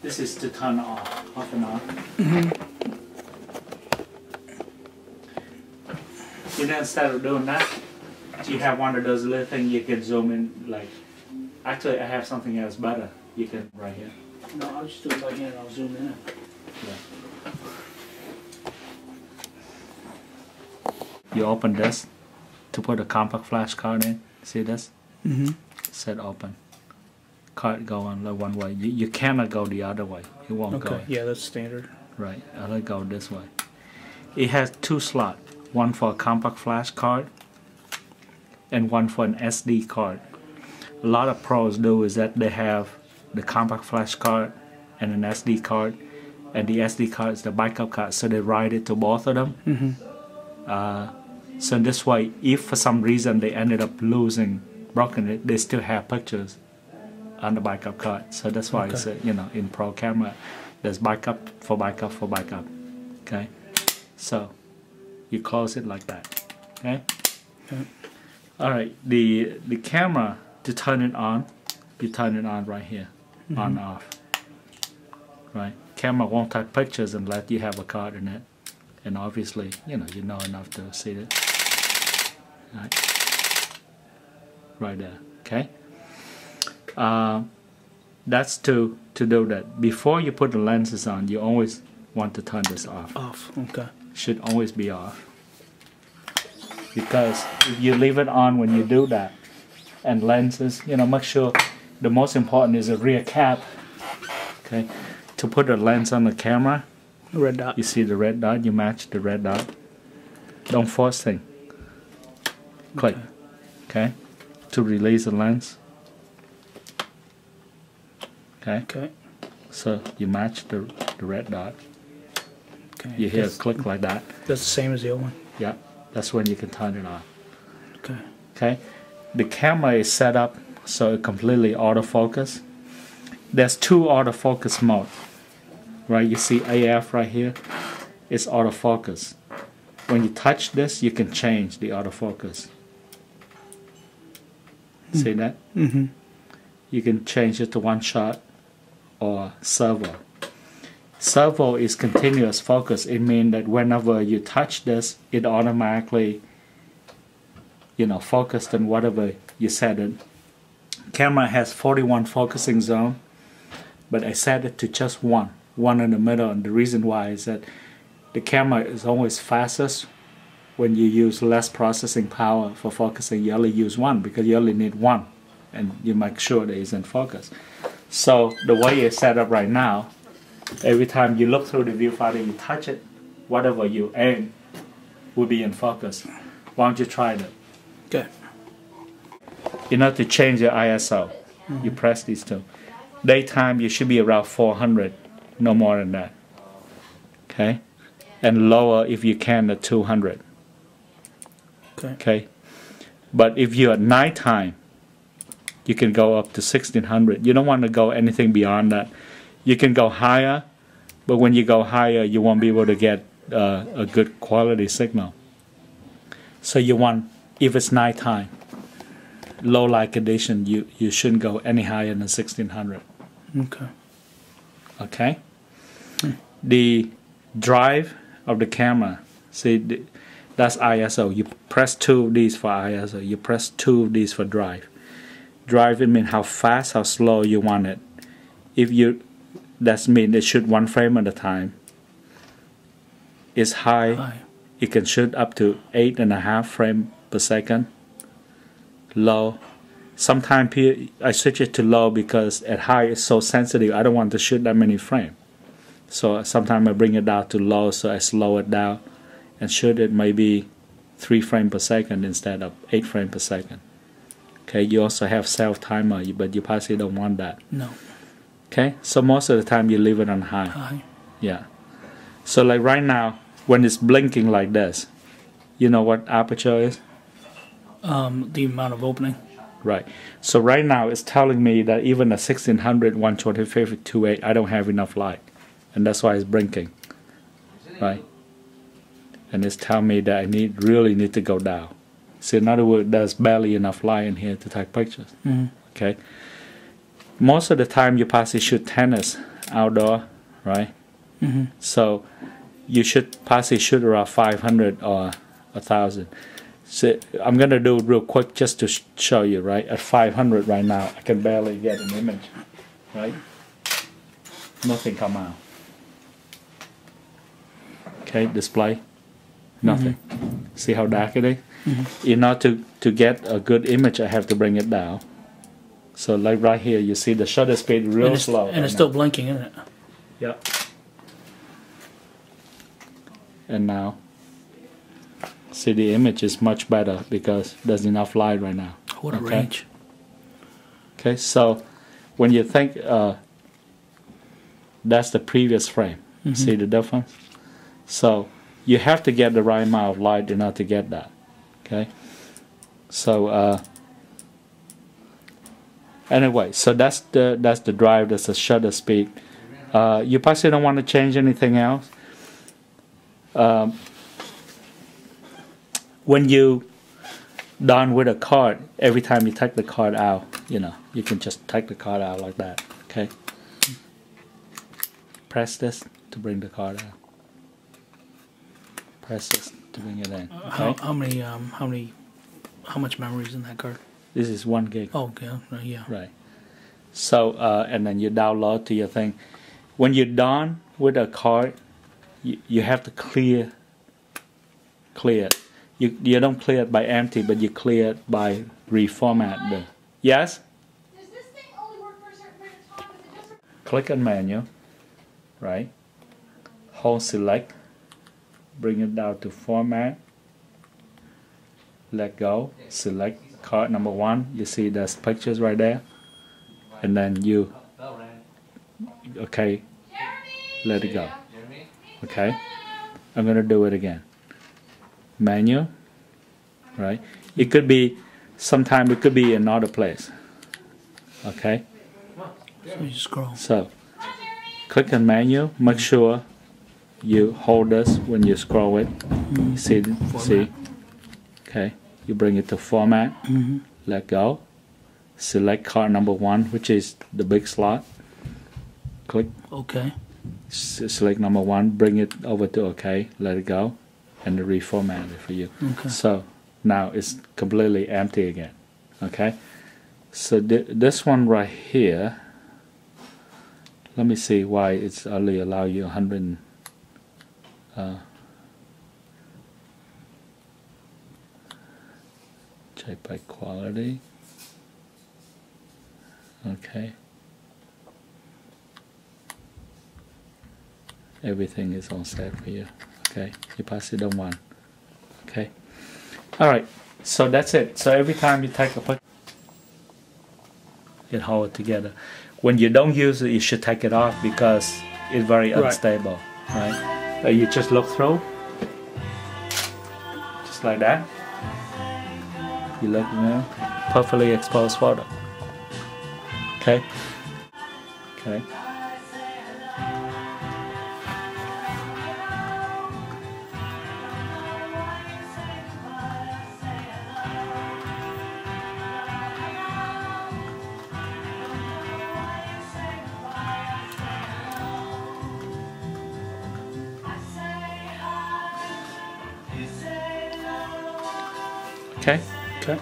This is to turn off and on. You know, instead of doing that, you have one of those little things you can zoom in. Like, actually, I have something else better. You can right here. No, I'll just do it by hand. I'll zoom in. Yeah. You open this to put a compact flash card in. See this? Set open. Card go on like one way. You cannot go the other way. It won't go. Okay, yeah, that's standard. Right, I let go this way. It has two slots. One for a compact flash card and one for an SD card. A lot of pros do is that they have the compact flash card and an SD card, and the SD card is the backup card, so they write it to both of them. So this way, if for some reason they ended up broken it, they still have pictures on the backup card. So that's why it's you know, in pro camera there's backup for backup for backup. Okay, so you close it like that. Okay. All right, the camera, to turn it on, you turn it on right here, on off. Right, camera won't take pictures unless you have a card in it, and obviously you know enough to see it. Right there. Okay. That's to do that. Before you put the lenses on, you always want to turn this off. Off. Okay. Should always be off. Because if you leave it on when you do that, and lenses, make sure the most important is a rear cap. Okay. To put a lens on the camera, red dot. You see the red dot, you match the red dot. Don't force things. Click. Okay. To release the lens. Okay. So you match the red dot. Okay. You hear a click like that. That's the same as the old one. Yeah. That's when you can turn it on. Okay. Okay. The camera is set up so it completely autofocus. There's two autofocus modes. Right? You see AF right here. It's autofocus. When you touch this, you can change the autofocus. See that? You can change it to one shot or servo. Servo is continuous focus. It means that whenever you touch this, it automatically, focused on whatever you set it. Camera has 41 focusing zone, but I set it to just one in the middle. And the reason why is that the camera is always fastest when you use less processing power for focusing. You only use one because you only need one, and you make sure that it's in focus. So the way it's set up right now, every time you look through the viewfinder, you touch it, whatever you aim will be in focus. Why don't you try that? Okay. To change your ISO, you press these two. Daytime, you should be around 400, no more than that. Okay? And lower if you can at 200. Okay? But if you're at nighttime, you can go up to 1600. You don't want to go anything beyond that. You can go higher, but when you go higher, you won't be able to get a good quality signal. So you want, if it's nighttime, low light condition, you shouldn't go any higher than 1600. Okay. Okay? The drive of the camera, see, that's ISO. You press two of these for ISO. You press two of these for drive. Drive, it means how fast, how slow you want it. That means it shoot one frame at a time. It's high. It can shoot up to 8.5 frames per second. Low. Sometimes I switch it to low because at high it's so sensitive. I don't want to shoot that many frames. So sometimes I bring it down to low, so I slow it down and shoot it maybe 3 frames per second instead of 8 frames per second. Okay, you also have self-timer, but you possibly don't want that. No. Okay, so most of the time you leave it on high. Yeah. So like right now, when it's blinking like this, you know what aperture is? The amount of opening. Right. So right now it's telling me that even a 1600, 125, 2.8, I don't have enough light. And that's why it's blinking. Right? And it's telling me that I really need to go down. So in other words, there's barely enough light in here to take pictures. Okay? Most of the time you possibly shoot tennis outdoor, right? Mm-hmm. So you should possibly shoot around 500 or 1,000. So I'm gonna do it real quick just to show you, right? At 500 right now, I can barely get an image, right? Nothing come out. Okay, display, nothing. See how dark it is? In order to get a good image, I have to bring it down. So like right here, you see the shutter speed real slow. And it's still blinking, isn't it? Yep. And now, see the image is much better because there's enough light right now. What a range. Okay, so when you think that's the previous frame, see the difference? So you have to get the right amount of light in order to get that. Okay, so anyway, so that's the drive. That's the shutter speed. You possibly don't want to change anything else. When you done with a card, every time you take the card out, you can just take the card out like that. Okay. Press this to bring the card out. Press this to bring it in. Okay. How much memory is in that card? This is 1 gig. Oh, okay. Yeah. Right. So and then you download to your thing. When you're done with a card, you have to clear it. You don't clear it by empty, but you clear it by reformat the. Yes? Does this thing only work for a certain period of time? Is it just Click on menu, right? Hold select, bring it down to format, let go, select card number 1. You see there's pictures right there, and then you, okay, let it go. Okay, I'm gonna do it again. Menu, right? It could be, sometime it could be another place. Okay, So you scroll. so click on menu, make sure you hold this when you scroll it. See, okay, you bring it to format, let go, select card number 1, which is the big slot, click, Okay. select number 1, bring it over to OK, let it go, and reformat it for you. Okay. So now it's completely empty again. Okay, so this one right here, let me see why it's only allow you 100. Check by quality. Okay. Everything is all set for you. Okay, you pass it on 1. Okay. Alright, so that's it. So every time you take a picture, it hold it together. When you don't use it, you should take it off because it's very unstable. Right? You just look through, just like that. You look, perfectly exposed photo. Okay. Okay. Okay. Okay.